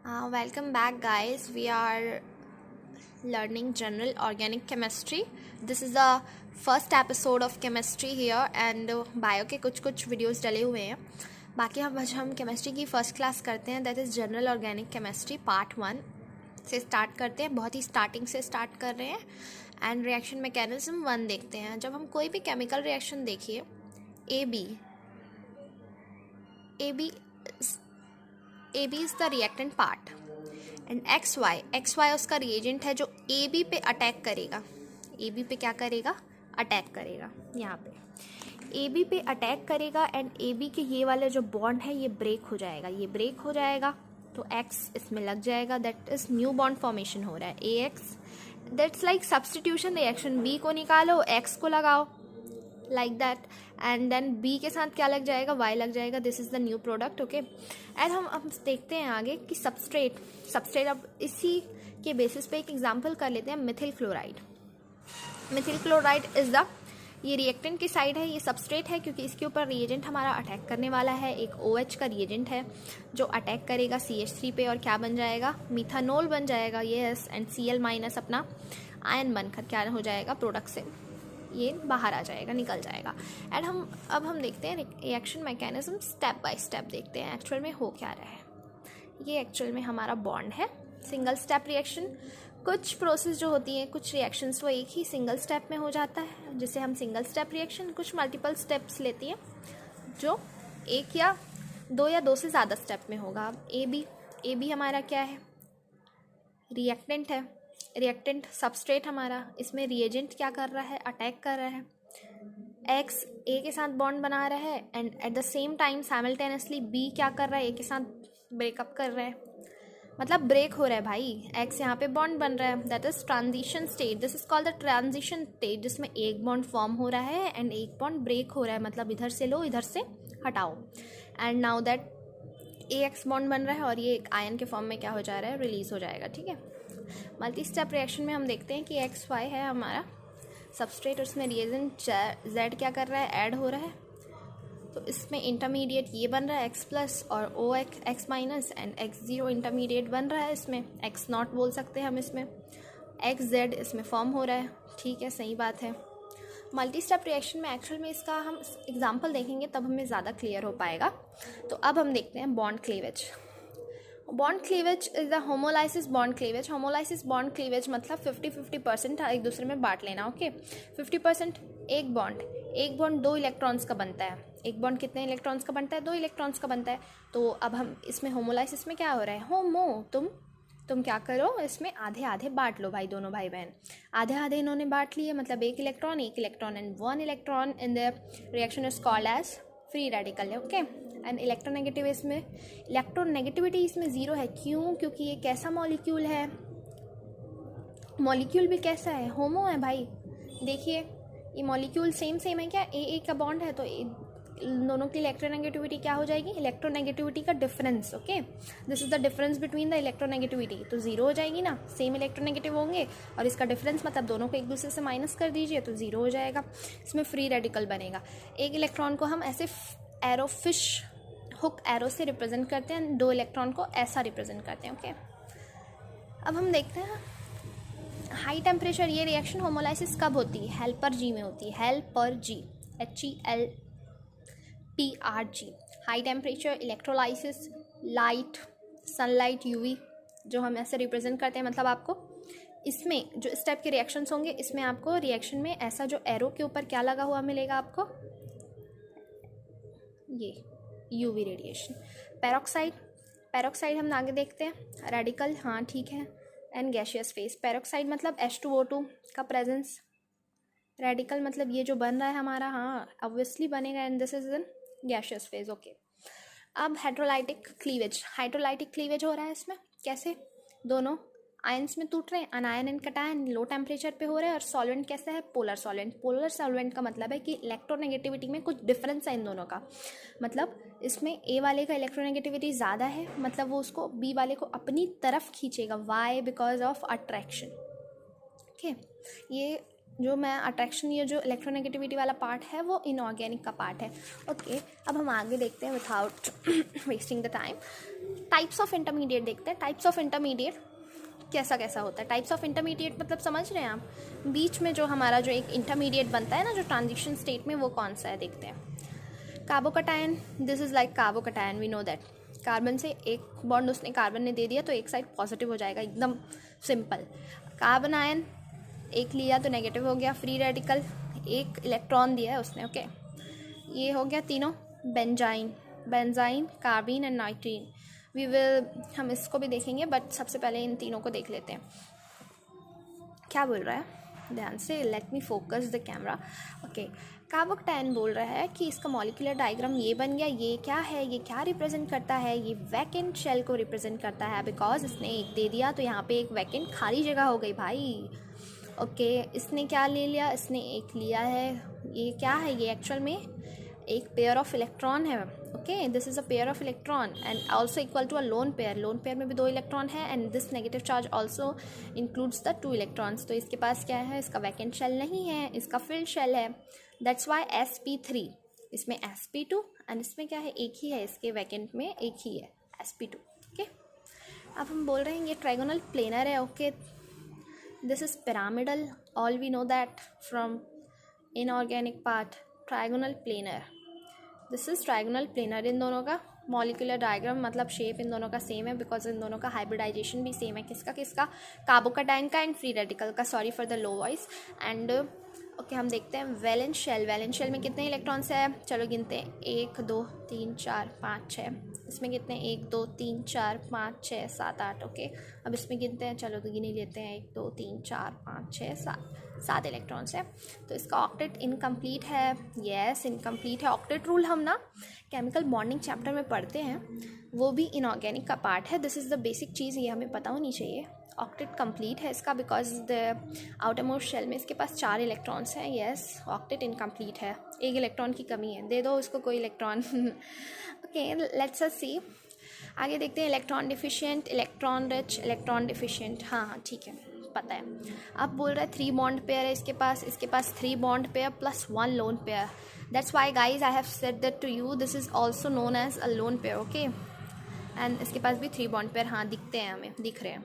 Welcome back, guys. We are learning general organic chemistry. This is the first episode of chemistry here and bio के कुछ videos डले हुए हैं. बाकी हम केमिस्ट्री की फ़र्स्ट क्लास करते हैं, that is general organic chemistry part 1 से स्टार्ट करते हैं. बहुत ही स्टार्टिंग से स्टार्ट कर रहे हैं एंड रिएक्शन मैकेनिज्म 1 देखते हैं. जब हम कोई भी केमिकल रिएक्शन देखिए, AB is the reactant part and XY उसका रिएजेंट है जो AB पे अटैक करेगा. AB पे क्या करेगा? अटैक करेगा. यहाँ पे AB पे अटैक करेगा एंड AB के ये वाला जो बॉन्ड है ये ब्रेक हो जाएगा. तो X इसमें लग जाएगा. That is new bond formation हो रहा है. AX that's like substitution reaction. B को निकालो, X को लगाओ, like that. And then B के साथ क्या लग जाएगा? Y लग जाएगा. This is the new product. Okay. And हम देखते हैं आगे कि सबस्ट्रेट अब इसी के बेसिस पे एक एग्जांपल कर लेते हैं. मिथिल क्लोराइड इज़ द, ये रिएक्टेंट की साइड है, ये सबस्ट्रेट है क्योंकि इसके ऊपर रिएजेंट हमारा अटैक करने वाला है. एक OH का रिएजेंट है जो अटैक करेगा CH3 पे और क्या बन जाएगा? मिथानोल बन जाएगा. यस. एंड Cl माइनस अपना आयन बनकर क्या हो जाएगा? प्रोडक्ट से ये बाहर आ जाएगा, निकल जाएगा. एंड हम देखते हैं reaction mechanism step by step देखते हैं एक्चुअल में हो क्या रहा है. ये एक्चुअल में हमारा बॉन्ड है. Single step reaction. कुछ प्रोसेस जो होती हैं, कुछ रिएक्शंस वो एक ही सिंगल स्टेप में हो जाता है जिसे हम सिंगल स्टेप रिएक्शन. कुछ मल्टीपल स्टेप्स लेती हैं जो एक या दो से ज़्यादा स्टेप में होगा. ए बी हमारा क्या है? रिएक्टेंट है. रिएक्टेंट सबस्ट्रेट हमारा, इसमें रिएजेंट क्या कर रहा है? अटैक कर रहा है. एक्स ए के साथ बॉन्ड बना रहा है and at the same time simultaneously B क्या कर रहा है? ए के साथ ब्रेकअप कर रहा है. मतलब ब्रेक हो रहा है भाई. एक्स यहाँ पे बॉन्ड बन रहा है. That is transition state. This is called the transition state, जिसमें एक बॉन्ड फॉर्म हो रहा है एंड एक बॉन्ड ब्रेक हो रहा है. मतलब इधर से लो, इधर से हटाओ. And now that AX bond बन रहा है और ये एक आयन के फॉर्म में क्या हो जा रहा है? रिलीज हो जाएगा. ठीक है. मल्टी स्टेप रिएक्शन में हम देखते हैं कि XY है हमारा सबस्ट्रेट और उसमें रिएजेंट Z क्या कर रहा है? ऐड हो रहा है. तो इसमें इंटरमीडिएट ये बन रहा है X प्लस और OX X minus and X0 intermediate बन रहा है. इसमें X नॉट बोल सकते हैं हम. इसमें XZ इसमें फॉर्म हो रहा है. ठीक है, सही बात है. मल्टी स्टेप रिएक्शन में एक्चुअल में इसका हम एग्जाम्पल देखेंगे तब हमें ज़्यादा क्लियर हो पाएगा. तो अब हम देखते हैं bond cleavage. Bond cleavage is the homolysis bond cleavage. Homolysis bond cleavage मतलब 50-50% एक दूसरे में बांट लेना. ओके. 50% एक बॉन्ड 2 इलेक्ट्रॉन्स का बनता है. एक बॉन्ड कितने इलेक्ट्रॉन्स का बनता है? 2 इलेक्ट्रॉन्स का बनता है. तो अब हम इसमें होमोलाइसिस में क्या हो रहा है? होमो तुम क्या करो, इसमें आधे आधे बांट लो भाई. दोनों भाई बहन आधे आधे इन्होंने बांट लिए. मतलब एक electron and 1 electron in the reaction is called as free radical. Okay. And electronegativity इसमें 0 है. क्यों? क्योंकि ये कैसा मॉलिक्यूल है? मॉलिक्यूल भी कैसा है? होमो है भाई. देखिए ये मॉलिक्यूल सेम है क्या? ए का बॉन्ड है तो दोनों की इलेक्ट्रोनेगेटिविटी क्या हो जाएगी? इलेक्ट्रोनेगेटिविटी का difference. Okay. This is the difference between the electronegativity. तो 0 हो जाएगी ना. सेम इलेक्ट्रोनेगेटिव होंगे और इसका डिफरेंस मतलब दोनों को एक दूसरे से माइनस कर दीजिए तो 0 हो जाएगा. इसमें फ्री रेडिकल बनेगा. एक इलेक्ट्रॉन को हम ऐसे एरो फिश हुक एरो से रिप्रेजेंट करते हैं. 2 इलेक्ट्रॉन को ऐसा रिप्रेजेंट करते हैं. ओके. अब हम देखते हैं हाई टेम्परेचर. ये रिएक्शन होमोलाइसिस कब होती है? हेल्पर जी में होती है. हेल्पर जी, HELPR-G. High temperature electrolysis, light, sunlight, UV जो हम ऐसे रिप्रेजेंट करते हैं. मतलब आपको इसमें जो इस टाइप के रिएक्शंस होंगे इसमें आपको रिएक्शन में ऐसा जो एरो के ऊपर क्या लगा हुआ मिलेगा आपको? ये UV रेडिएशन. पैरोक्साइड हम आगे देखते हैं. रेडिकल, हाँ ठीक है. And gaseous phase. पैरोक्साइड मतलब H2O2 का प्रेजेंस. रेडिकल मतलब ये जो बन रहा है हमारा, हाँ ऑब्वियसली बनेगा. And this is in gaseous phase. Okay. अब हाइड्रोलाइटिक क्लीवेज हो रहा है इसमें. कैसे? दोनों आयंस में टूट रहे हैं. अनायन एंड कटायन लो टेम्परेचर पे हो रहे हैं. और सॉल्वेंट कैसा है? पोलर सॉल्वेंट का मतलब है कि इलेक्ट्रोनेगेटिविटी में कुछ डिफरेंस है इन दोनों का. मतलब इसमें ए वाले का इलेक्ट्रोनेगेटिविटी ज़्यादा है, मतलब वो उसको बी वाले को अपनी तरफ खींचेगा. Why? Because of attraction. Okay. ये जो मैं अट्रैक्शन, ये जो इलेक्ट्रोनेगेटिविटी वाला पार्ट है वो इनऑर्गेनिक का पार्ट है. ओके. अब हम आगे देखते हैं without wasting the time. Types of intermediate देखते हैं। टाइप्स ऑफ इंटरमीडिएट कैसा कैसा होता है। टाइप्स ऑफ इंटरमीडिएट मतलब समझ रहे हैं आप, बीच में जो हमारा जो एक इंटरमीडिएट बनता है ना, जो ट्रांजिशन स्टेट में, वो कौन सा है देखते हैं। Carbocation, this is like carbocation, we know that. Carbon से एक बॉन्ड उसने कार्बन ने दे दिया तो एक साइड पॉजिटिव हो जाएगा, एकदम सिंपल। कार्बन आयन एक लिया तो नेगेटिव हो गया, फ्री रेडिकल, एक इलेक्ट्रॉन दिया है उसने, ओके। ये हो गया तीनों। बेंजाइन, बेंजाइन, कार्बीन एंड नाइट्रीन, हम इसको भी देखेंगे, बट सबसे पहले इन तीनों को देख लेते हैं। क्या बोल रहा है ध्यान से, let me focus the camera, okay. Carbocation बोल रहा है कि इसका मॉलिक्यूलर डायग्राम ये बन गया। ये क्या है, ये क्या रिप्रेजेंट करता है, ये वैकेंट शेल को रिप्रेजेंट करता है, बिकॉज इसने एक दे दिया तो यहाँ पे एक वैकेंट खाली जगह हो गई भाई, ओके। इसने क्या ले लिया, इसने एक लिया है। ये क्या है, ये एक्चुअल में एक पेयर ऑफ इलेक्ट्रॉन है, okay. This is a pair of electron and also equal to a lone pair. Lone pair में भी 2 इलेक्ट्रॉन है and this negative charge also includes the 2 electrons. तो इसके पास क्या है, इसका वैकेंट शेल नहीं है, इसका फिल्ड शेल है। दैट्स वाई sp3, इसमें sp2 एंड इसमें क्या है, एक ही है, इसके वैकेंट में एक ही है, sp2, ओके। अब हम बोल रहे हैं ये ट्राइगोनल प्लेनर है, okay. This is pyramidal, all we know that from inorganic part. Trigonal planar, this is trigonal planar. इन दोनों का मॉलिक्यूलर डायग्राम मतलब शेप इन दोनों का सेम है, बिकॉज इन दोनों का हाइब्रिडाइजेशन भी सेम है। किसका किसका, कार्बोकटायन का एंड फ्री रेडिकल का, sorry for the low voice. And okay, हम देखते हैं वैलेंस शेल। वैलेंस शेल में कितने इलेक्ट्रॉन्स है, चलो गिनते हैं, 1 2 3 4 5 6। इसमें कितने, 1 2 3 4 5 6 7 8, ओके। अब इसमें गिनते हैं, चलो तो गिन ही लेते हैं, 1 2 3 4 5 6 7 इलेक्ट्रॉन्स है। तो इसका ऑक्टेट इनकम्प्लीट है, यस इनकम्प्लीट है। ऑक्टेट रूल हम ना केमिकल बॉन्डिंग चैप्टर में पढ़ते हैं, वो भी इनऑर्गेनिक का पार्ट है। दिस इज़ द बेसिक चीज़, ये हमें पता होनी चाहिए। ऑक्टेट कंप्लीट है इसका, because the outer most shell में इसके पास 4 इलेक्ट्रॉन्स हैं, यस। ऑक्टेट इनकम्प्लीट है, एक इलेक्ट्रॉन की कमी है, दे दो उसको कोई इलेक्ट्रॉन, ओके। लेट्स अस सी, आगे देखते हैं। Electron deficient, electron rich, electron deficient, हाँ ठीक है, पता है। अब बोल रहा है 3 बॉन्ड पेयर है इसके पास 3 bond pair plus 1 lone pair. That's why guys I have said that to you, this is also known as a lone pair, okay. And इसके पास भी 3 बॉन्ड पेयर, हाँ दिखते हैं, हमें दिख रहे हैं।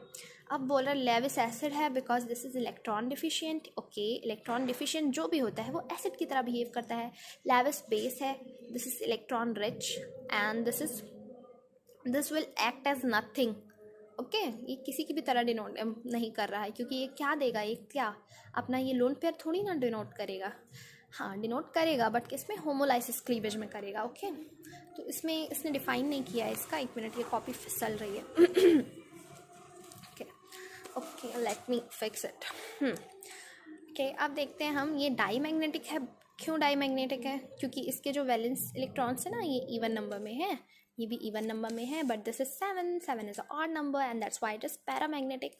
अब बोल रहा है लेविस एसिड है, because this is electron deficient, okay. Electron deficient जो भी होता है वो एसिड की तरह बिहेव करता है। लेविस बेस है, this is electron rich and this will act as nothing, okay. ये किसी की भी तरह डिनोट नहीं कर रहा है, क्योंकि ये क्या देगा, ये क्या अपना ये लोन पेयर थोड़ी ना डिनोट करेगा, हाँ डिनोट करेगा, बट किसमें, होमोलाइसिस क्लीवेज में करेगा, ओके। तो इसमें इसने डिफाइन नहीं किया है इसका, 1 मिनट, ये कॉपी फिसल रही है, okay let me fix it, okay. अब देखते हैं हम, ये डाई मैग्नेटिक है। क्यों डाई मैग्नेटिक है, क्योंकि इसके जो वैलेंस इलेक्ट्रॉन्स है ना, ये इवन नंबर में है, ये भी इवन नंबर में है, but this is 7 is a odd number and that's why it is paramagnetic.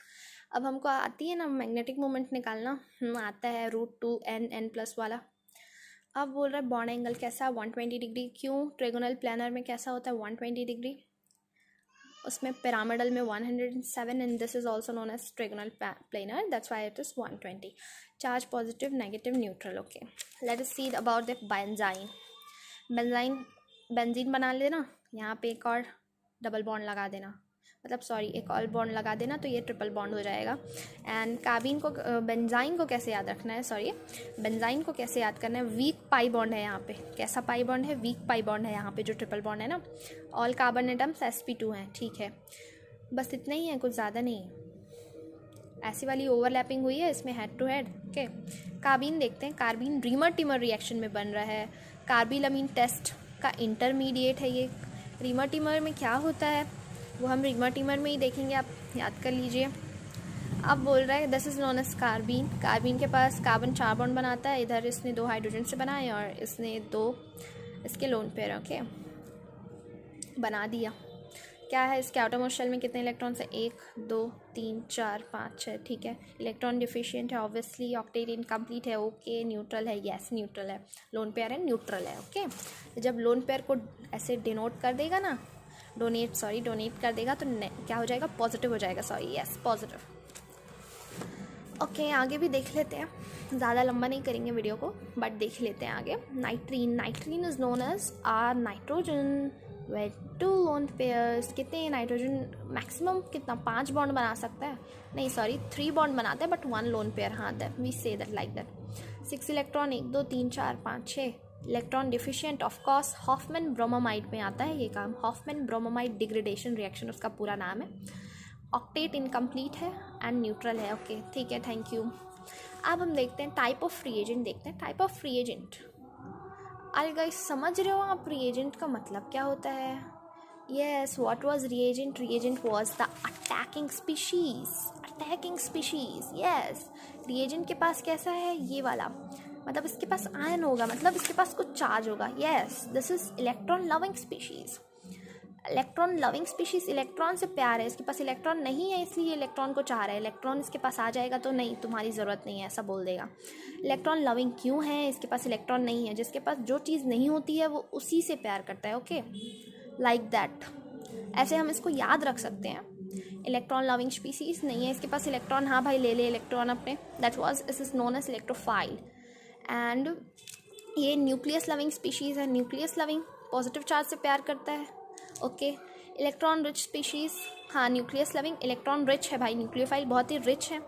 अब हमको आती है ना मैग्नेटिक मोमेंट निकालना, आता है √2n वाला। अब बोल रहा है बॉन्ड एंगल कैसा, 120 डिग्री। क्यों, ट्रायगोनल प्लानर में कैसा होता है, 120 डिग्री, उसमें पिरामिडल में 107 and this is also known as trigonal planar, that's why it is 120। Charge positive, negative, neutral, okay. Let us see about the benzene. Benzene बना लेना, यहाँ पे एक और डबल बॉन्ड लगा देना, मतलब सॉरी एक और बॉन्ड लगा देना, तो ये ट्रिपल बॉन्ड हो जाएगा। एंड कार्बिन को, बेंजाइन को कैसे याद रखना है, सॉरी बेंजाइन को कैसे याद करना है, वीक पाई बॉन्ड है यहाँ पे। कैसा पाई बॉन्ड है, वीक पाई बॉन्ड है यहाँ पे, जो ट्रिपल बॉन्ड है ना। ऑल कार्बन एटम्स sp2 हैं, ठीक है, बस इतना ही है, कुछ ज़्यादा नहीं है। ऐसी वाली ओवरलैपिंग हुई है इसमें हेड टू हेड, ओके। कार्बिन देखते हैं, कार्बिन रीमर टिमर रिएक्शन में बन रहा है, कार्बिलमीन टेस्ट का इंटरमीडिएट है ये। रीमर टिमर में क्या होता है वो हम रीमर टिमर में ही देखेंगे, आप याद कर लीजिए। अब बोल रहा है दिस इज़ नोन एज कार्बिन। कार्बिन के पास कार्बन 4 बॉन्ड बनाता है, इधर इसने 2 हाइड्रोजन से बनाए और इसने 2 इसके लोन पेयर, ओके, बना दिया। क्या है इसके आउटर मोस्ट शेल में कितने इलेक्ट्रॉन्स है, 1 2 3 4 5 6, ठीक है। इलेक्ट्रॉन डिफिशिएंट है ऑब्वियसली, ऑक्टेट इनकम्प्लीट है, ओके। न्यूट्रल है, यस न्यूट्रल है, लोन पेयर है, न्यूट्रल है, ओके। जब लोन पेयर को ऐसे डिनोट कर देगा ना, डोनेट कर देगा तो क्या हो जाएगा, पॉजिटिव हो जाएगा, सॉरी यस पॉजिटिव, ओके। आगे भी देख लेते हैं, ज़्यादा लंबा नहीं करेंगे वीडियो को, बट देख लेते हैं आगे। Nitrene is known as R nitrogen, with 2 lone pairs. कितने नाइट्रोजन मैक्सिमम कितना 5 बॉन्ड बना सकता है, नहीं सॉरी 3 बॉन्ड बनाता है बट 1 लोन पेयर, हाँ that we say that like that. 6 electron 1 2 3 4 5 6 electron deficient, of course Hofmann bromamide में आता है ये काम, हॉफमैन ब्रोमोमाइड डिग्रेडेशन रिएक्शन उसका पूरा नाम है। ऑक्टेट इनकम्प्लीट है एंड न्यूट्रल है। ओके ठीक है, थैंक यू। अब हम देखते हैं टाइप ऑफ रिएजेंट, देखते हैं टाइप ऑफ रिएजेंट। अरे गाइस समझ रहे हो आप रिएजेंट का मतलब क्या होता है? Yes, what was reagent? Reagent was the attacking species, attacking species. Yes, reagent के पास कैसा है ये वाला, मतलब इसके पास आयन होगा, मतलब इसके पास कुछ चार्ज होगा। Yes, this is electron loving species. Electron loving species, electron से प्यार है, इसके पास इलेक्ट्रॉन नहीं है इसलिए इलेक्ट्रॉन को चाह रहा है। इलेक्ट्रॉन इसके पास आ जाएगा तो नहीं तुम्हारी ज़रूरत नहीं है ऐसा बोल देगा। इलेक्ट्रॉन लविंग क्यों है? इसके पास इलेक्ट्रॉन नहीं है, जिसके पास जो चीज़ नहीं होती है वो उसी से प्यार करता है। ओके लाइक दैट, ऐसे हम इसको याद रख सकते हैं। इलेक्ट्रॉन लविंग स्पीशीज नहीं है, इसके पास इलेक्ट्रॉन, हाँ भाई ले ले इलेक्ट्रॉन अपने, that was it is known as electrophile. And ये न्यूक्लियस लविंग स्पीशीज़ है, न्यूक्लियस लविंग पॉजिटिव चार्ज से प्यार करता है। ओके इलेक्ट्रॉन रिच स्पीशीज़, हाँ न्यूक्लियस लविंग इलेक्ट्रॉन रिच है भाई, न्यूक्लियोफाइल बहुत ही रिच है।